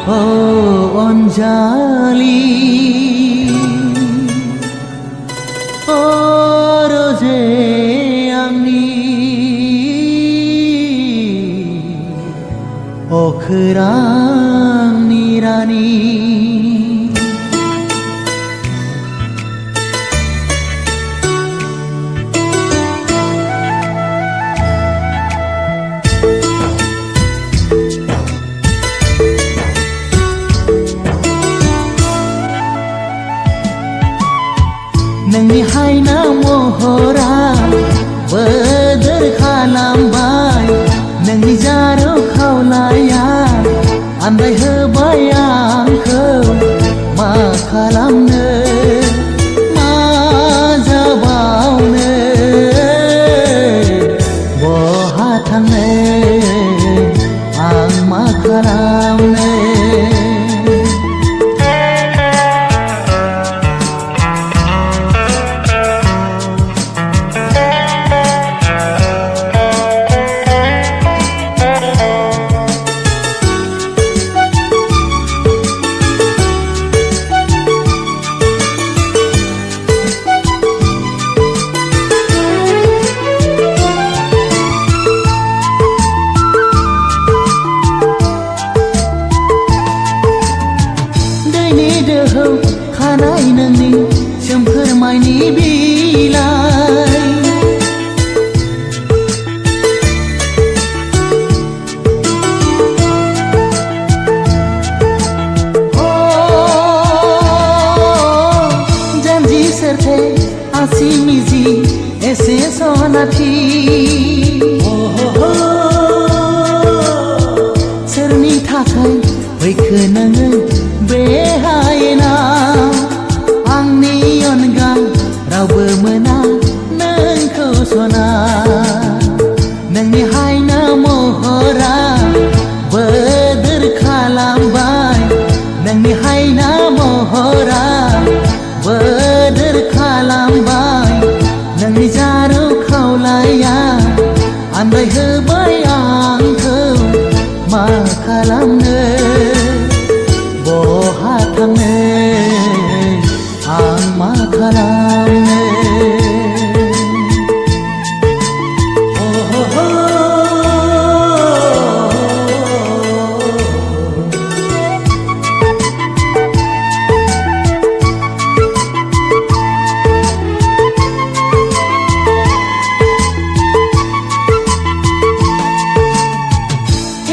ओ अन्जाली ओ रोजे आंनि अखोरांनि रानि नोंनि हायना महरा बोदोर खालामबाय नोंनि जारौ खावलाया आन्दाय होबाय आंखौ मा खालामनो मा जाबावनो बहा थांनो आं मा खालामनो खानाय नोंनि सोमखोर माइनि बिलाइ जानजि सेरथे आसि मिजि एसे सनाथि सोरनि थाखाय फैखो नोङो बे हायेनाव आंनि अनगा रावबो मोना नोंखौ सना नोंनि हायना महरा बोदोर खालामबाय नोंनि हायना महरा बोदोर खालामबाय नोंनि जारौ खावलाया आन्दाय होबाय आंखौ मा खालामनो बहा थांनो आं मा खालामनो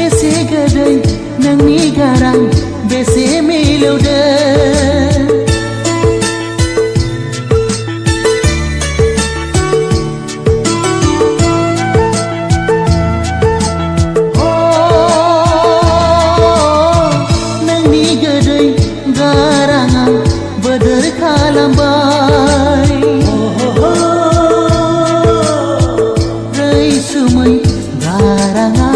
एसे गोदै नोंनि गारां बेसे मिलौदो नोंनि गोदै गाराङा बोदोर खालामबाय रैसुमै गाराङा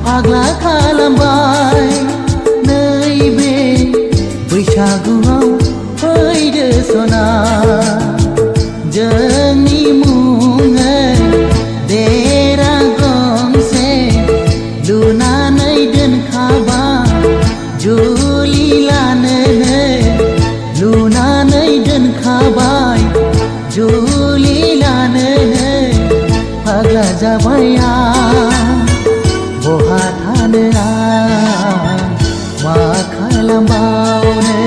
फाग्ला खालामबाय नैबे बैसागुआव फैदो सना जोंनि मुङै देरा गंसे लुनानै दोनखाबाय जुलि लानोनो लुनानै दोनखाबाय जुलि लानोनो फाग्ला जाबाय आं बहा थानो आं मा खालामबावनो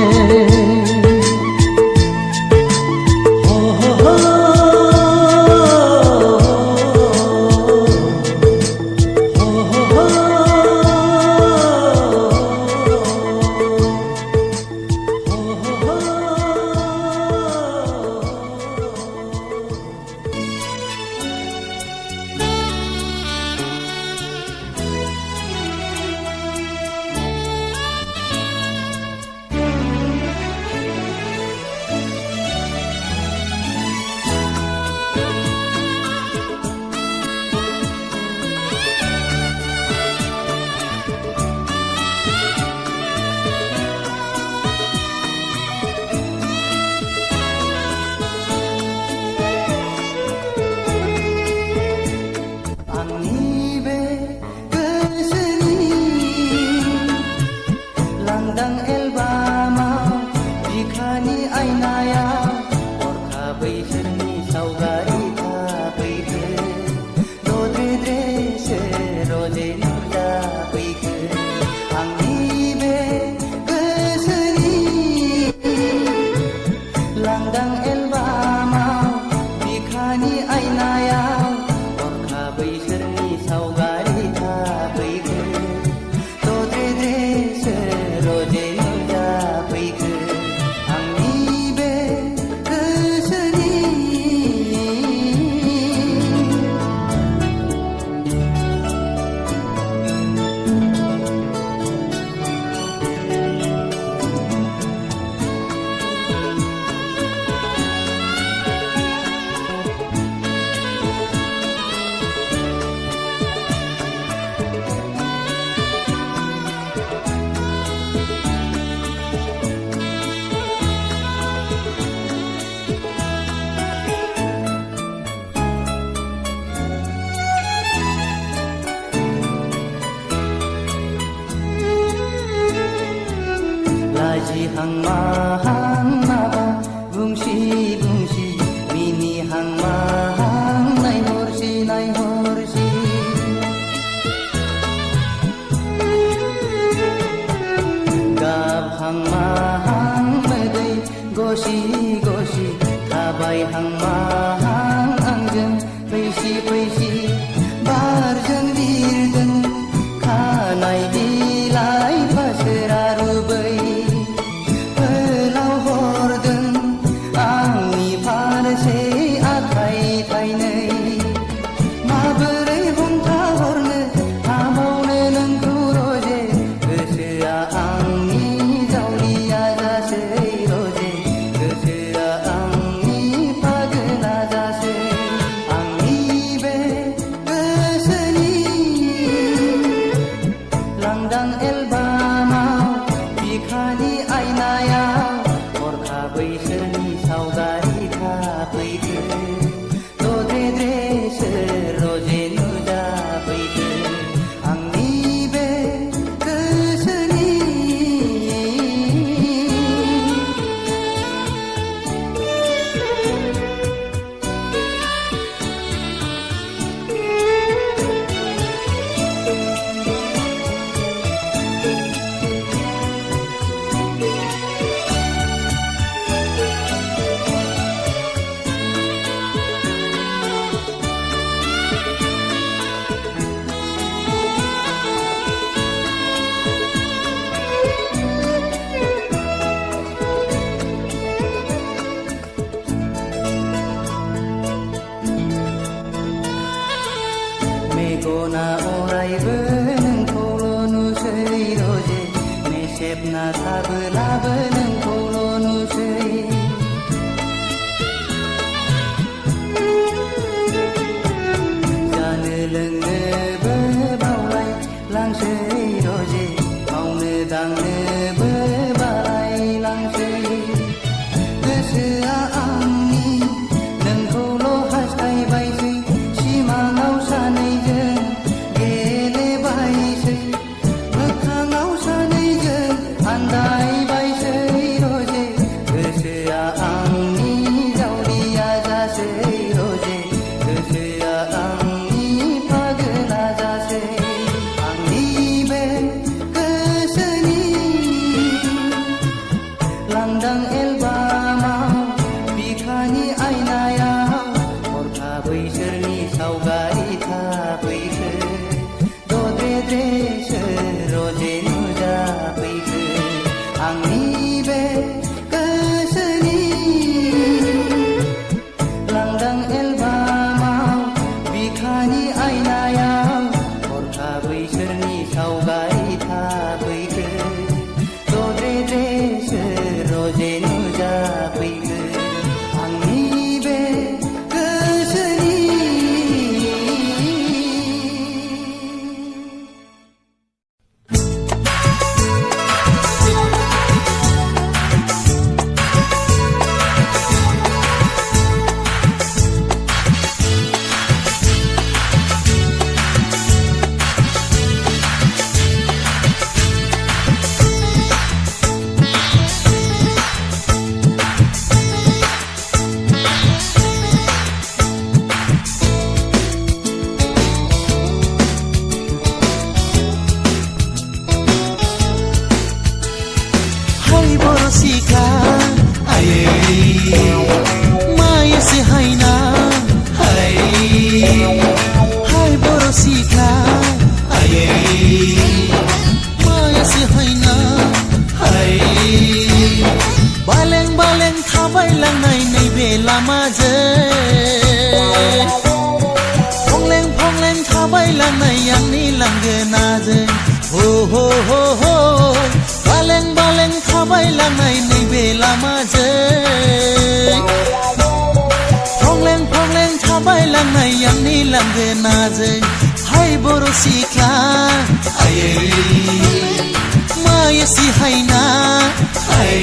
लाजिहां माहां माबा बुंसि बुंसि मिनिहां माहां नायहरसि नायहरसि गाबहां माहां मोदै गसि गसि थाबायहां माहां आंजों फैसि फैसि बारजों बिरदों खानाय बिलाइ फासोरा रुबै फोलाव हरदों आंनि फारसे आखाइ थाइनै माबोरै हमथाहरनो हाबावनो नोंखौ रजे गोसोआ आंनि जावलिया जासै रजे गोसोआ आंनि पागोला जासै आंनि बे गोसोनि लांदां एलबामाव बिखानि आयनायाव हरखाबै सोरनि सावगारि थाफैखो दद्रे सोर रजे नुजाफैखो आंनि बे गोसोनि मेगना अरायबो नोंखौल' नुसै रजे मेसेबना थाबोलाबो नोंखौल' नुसै जानो लोंनोबो बावलाय लांसै रजे मावनो दांनोबो बालाय लांसै गोसोआ आंनि नोंखौल' हास्थायबायसै सिमाङाव सानैजों गेलेबायसै मोखाङाव सानैजों आन्दायबायसै रजे गोसोआ आंनि जावलिया जासै रजे गोसोआ आंनि पागोला जासै आंनि बे गोसोनि लांदां एलबामाव बिखानि आयनायाव हरखाबै सोरनि सावगारि थाफैखो दद्रे सोर रजे नुजाफैखो आंनि बे गोसोनि लांदां एलबामाव बिखानि आयनायाव हरखाबै सोरनि सावगारि थाफैखो दद्रे सोर रजे नुजाफैखो आंनि बे गोसोनि Sikha aye maya se haina hai hai boro sikha aye maya se haina hai baleng baleng thabai langnai nei be lama je phongleng phongleng thabai langnai angni langgena je ho ho ho ho baleng baleng thabai langnai nei be lama je phongleng phongleng thabai langnai angni langgena je hai boro sikha aye maya si haina hai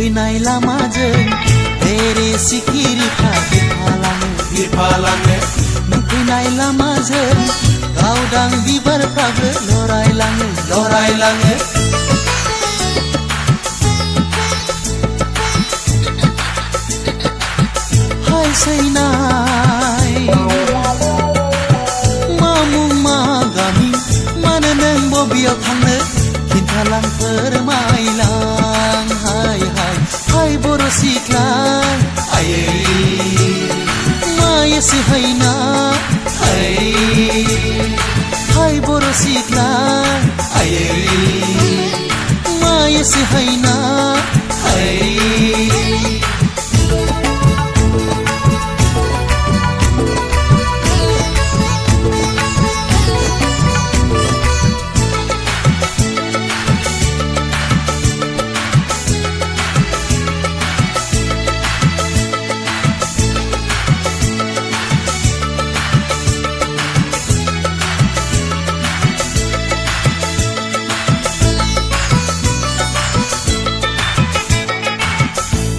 फैनाय लामाजों बेरे सिखिरिफ्रा बिरफालाङो नों फैनाय लामाजों गावदां बिबारफ्राबो लरायलाङो हाय सैनाय मा मुं मा गामि मानो नों बबेयाव थांनो खिन्थालां फोरमायलां हाय बर' सिख्ला आयै मायोसो हैना हाय बर' सिख्ला आयै मायोसो हैना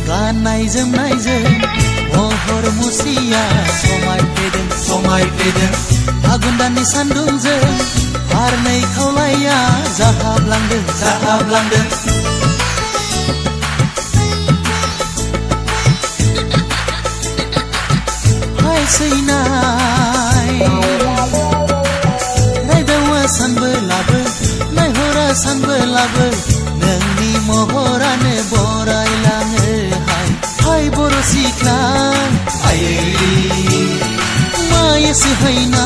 गाननाय जोमनायजों महर मुसिया समायफ्लेदों फागुन दाननि सान्दुंजों फारनै खावलाया जाहाबलांदों हाय सैनाय रायदावा सानबोलाबो नायहरा सानबोलाबो नोंनि महरानो बरायलाङो हाय बर' सिख्ला आयै मायोसो हैना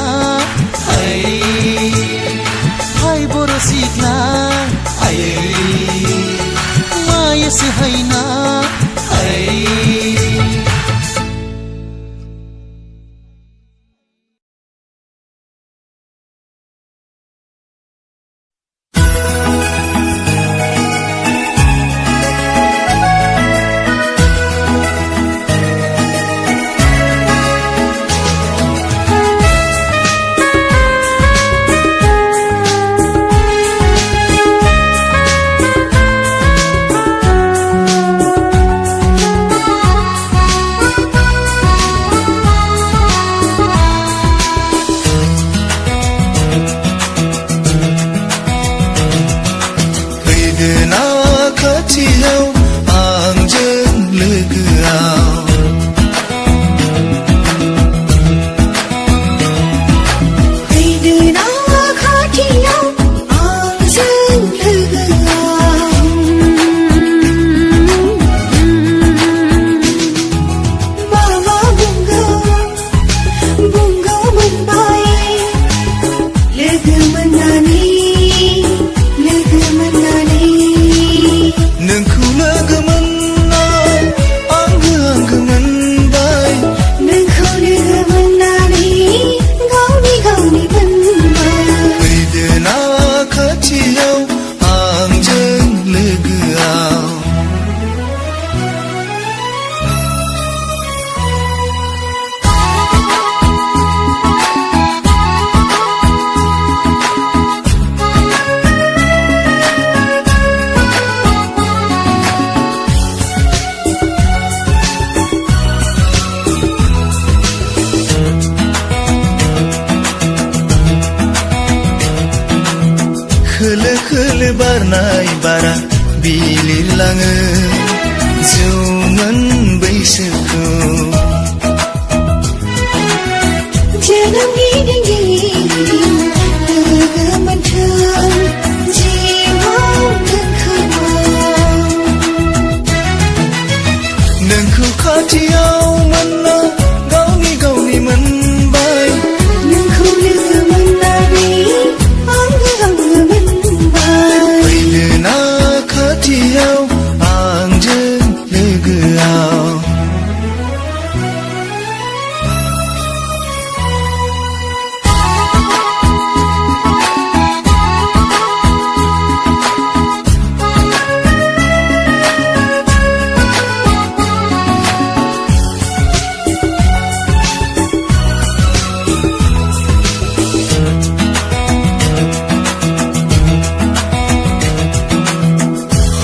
हाय बर' सिख्ला आयै मायोसो हैना खोलो बारनाय बारा बिलिरलाङो जौमोन बैसोखौ जोनोमनि दिंगिरि लोगो मोनथों जिउआव दोनखोमाव नोंखौ खाथियाव मोनना गावनि मोनबाय नोंखौ लोगो मोननानै आंबो मोनबाय फैनो ना खाथियाव आंजों लोगोआव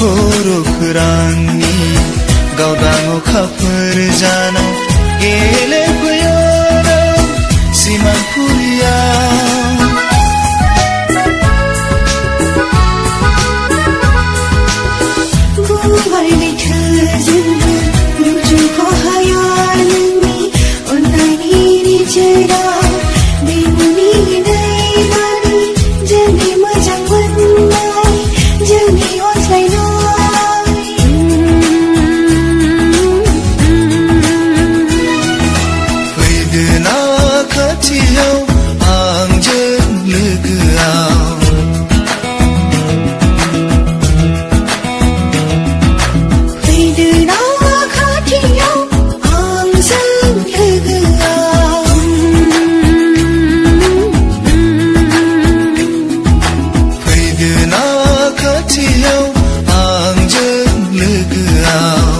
हर खोरांनि गावदां अखाफोर जाना गेलेबोयो नों सिमांफुरियाव गुवार लैथोजोंबो रुजुख' हाया नोंनि अननायनि निजोराव बे मुनिनायनानै जोंनि मोजां मोननाय जोंनि अनज्लायनाय फैदोना खाथियाव आंजों लोगोआव फैदोना खाथियाव आंजों लोगोआव फैदोना खाथियाव आंजों लोगोआव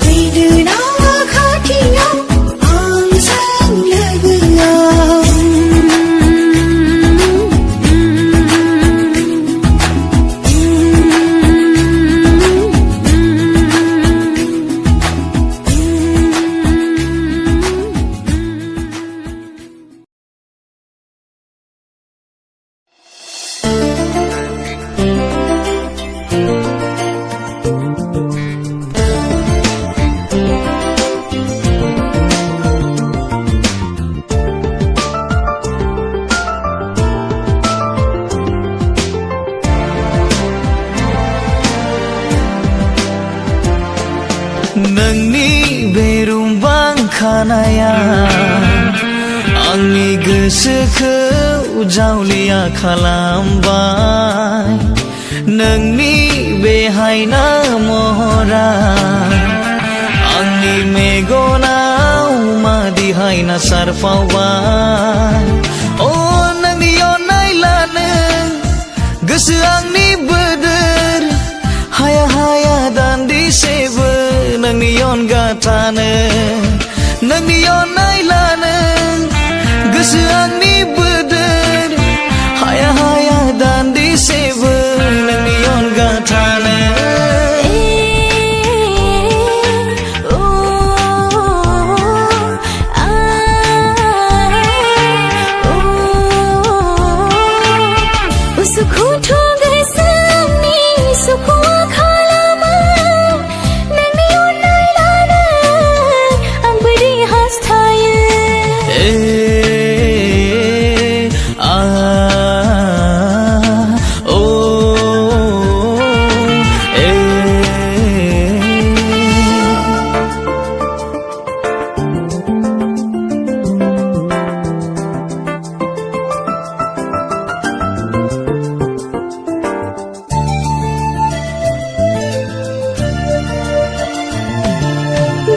फैदोना खाथियाव आंजों लोगोआव नोंनि बे रुमबां खानाया आंनि गोसोखौ जावलिया खालामबाय नोंनि बे हायना महरा आंनि मेगनाव मादिहाय नासारफावबाय अ नोंनि अननाय लानो गोसो आंनि बोदोर हाया हाया दान्दिसेबो नोंनि अनगा थानो नोंनि अननाय लानो गोसो आंनि बोदोर हाया हाया दान्दिसेबो नोंनि अनगा थानो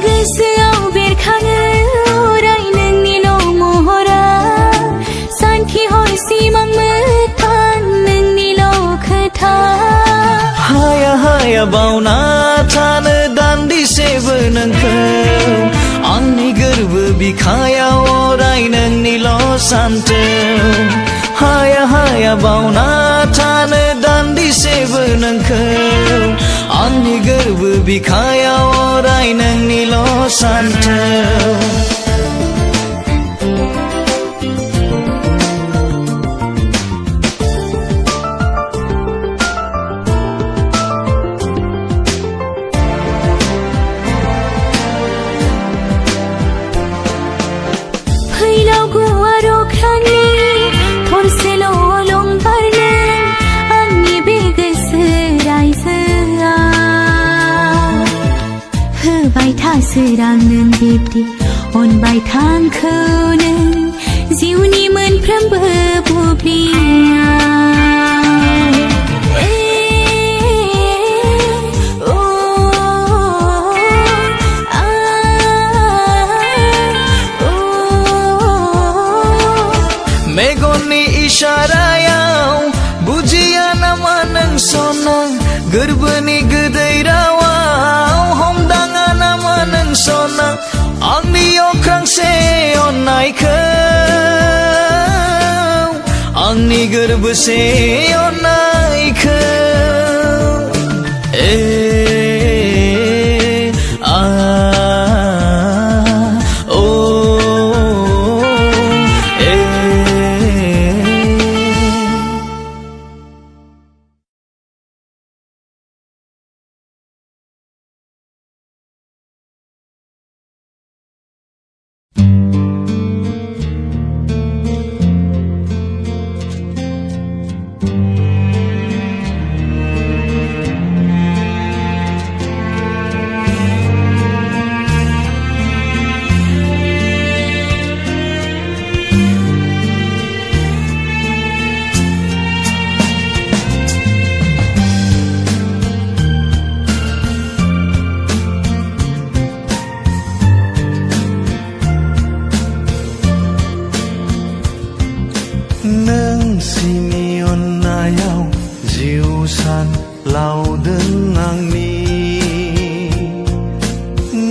गोसोआव बेरखाङो अराय नोंनिल' महरा सानखि हर सिमां मोगथां नोंनिल' खोथा हाया हाया बावना थानो दान्दिसेबो नोंखौ आंनि गोरबो बिखायाव अराय नोंनिल' सान्थौ हाया हाया बावना थानो दान्दिसेबो नोंखौ आंनि गोरबो बिखायाव अराय नोंनिल' सान्थौ फैलाव गुवार अख्रांनि थरसेल' अलंबारनो आंनि बे गोसो रायजोआव होबाय था सोरां नों बिब्दि अनबाय था आंखौ नों जिउनि मोनफ्रोमबो बुब्लियाव मेगननि इशारायाव बुजिया नामा नों सना गोरबोनि गोदै रावाव हमदाङा नामा नों सना आंनि अख्रांसे अननायखौ आंनि गोरबोसे अननायखौ नोंसिनि अननायाव जिउ सान लावदों आंनि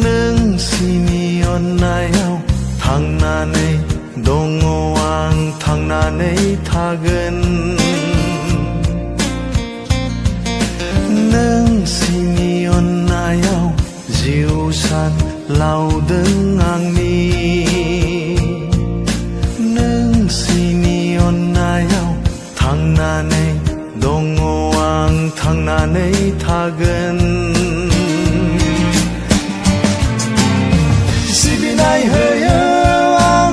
नोंसिनि अननायाव थांनानै दङ आं थांनानै थागोन नोंसिनि अननायाव जिउ सान लावदों आंनि थांनानै दङ आं थांनानै थागोन सिबिनाय होयो आं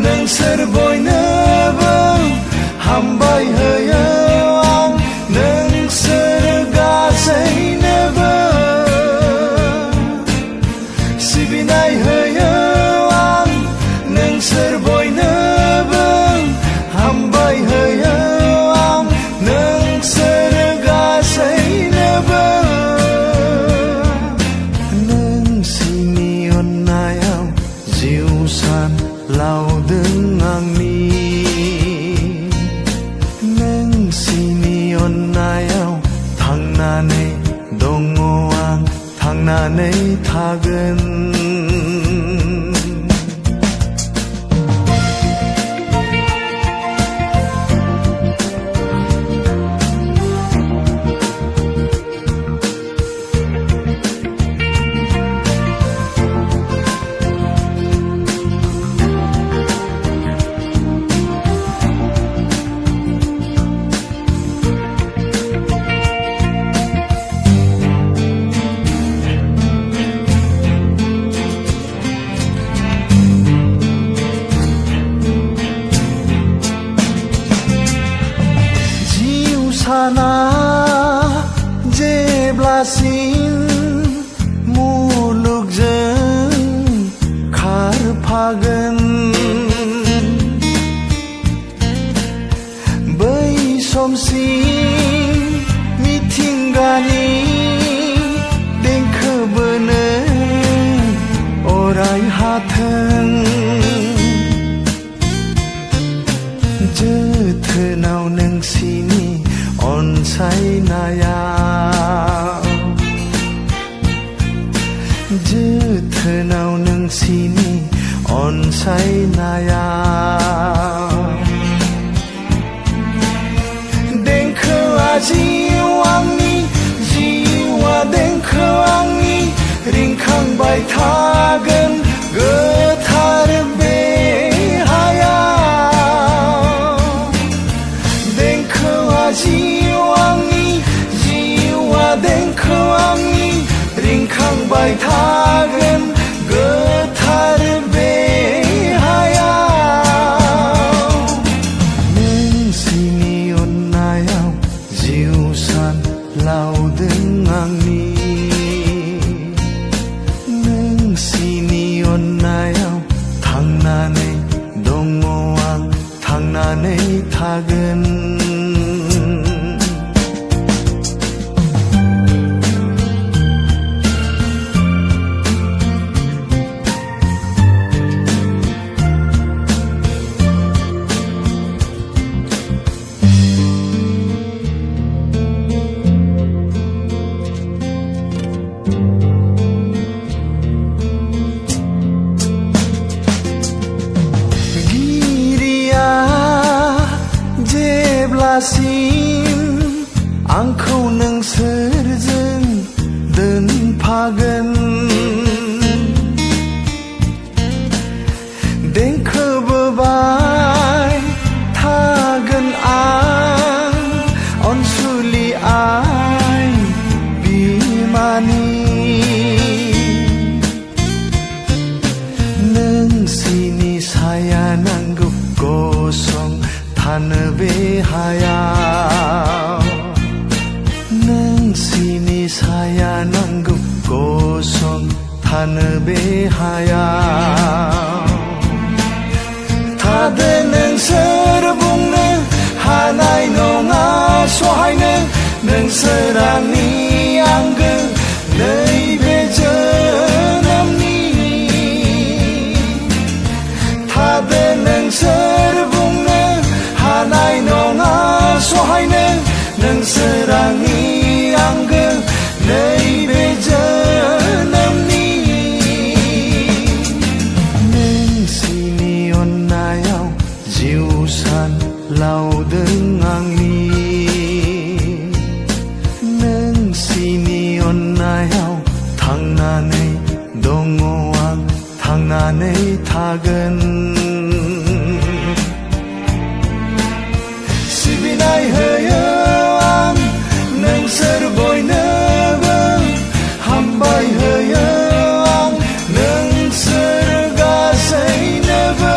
नोंसोर बयनोबो हामबाय होयो आं नोंसोर गासैनोबो सिबिनाय होयो आं नोंसोर बयनोबो हामबाय होयो लावदों आंनि नोंसिनि अननायाव थांनानै दङ आं थांनानै थागोन साना जेब्लासिम मुलुगजों खारफागोन बै समसिम मिथिंगानि देंखो बोनो अराय हाथों जोथोनाव नोंसिनि अनसायनाया जोथोनाव नोंसिनि अनसायनाया देंखोआ जिउ आंनि जिउआ देंखो आंनि रिंखांबाय थागोन गोथार बे जिउ आंनि जिउआ देंखो आंनि रिंखांबाय थागोन गोथार बे हायाव नोंसिनि अननायाव जिउ सान लावदों आंनि नोंसिनि अननायाव थांनानै दङ आं थांनानै थागोन जोबजासिम आंखौ नोंसोरजों दोनफागोन देंखो बोबाय थागोन आं अनसुलि आइ बिमानि नोंसिनि साया नांगौ गसं थानो बे हायाव नोंसिनि साया नांगौ गसं थानो बे हायाव थादो नोंसोर बुंनो हानाय नङा सहायनो नोंसोर आंनि आंगो नैबे जोनोमनि थादो नोंसोर बुंनो हानाय नङा सहायनो नोंसोर आंनि आंगो नैबे जोनोमनि नोंसिनि अननायाव जिउ सान लावदों आंनि नोंसिनि अननायाव थांनानै दङ आं थांनानै थागोन सिबिनाय होयो आं नोंसोर बयनोबो हामबाय होयो आं नोंसोर गासैनोबो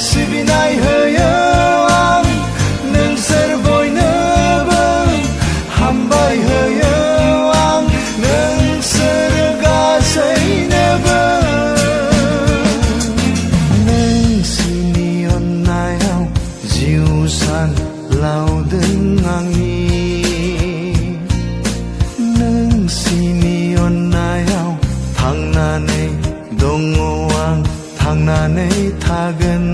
सिबिनाय होयो आं नोंसोर बयनोबो हामबाय होयो आं नोंसोर गासैनोबो नोंसिनि अननायाव जिउ सान लावदों आंनि नोंसिनि अननायाव थांनानै दङ आं थांनानै थागोन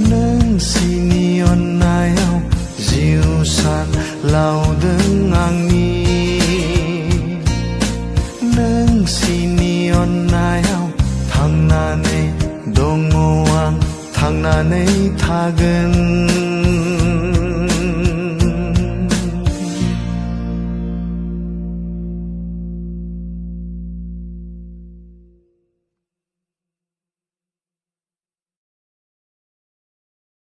नोंसिनि अननायाव जिउ सान लावदों आंनि नोंसिनि अननायाव थांनानै दङ आं थांनानै थागोन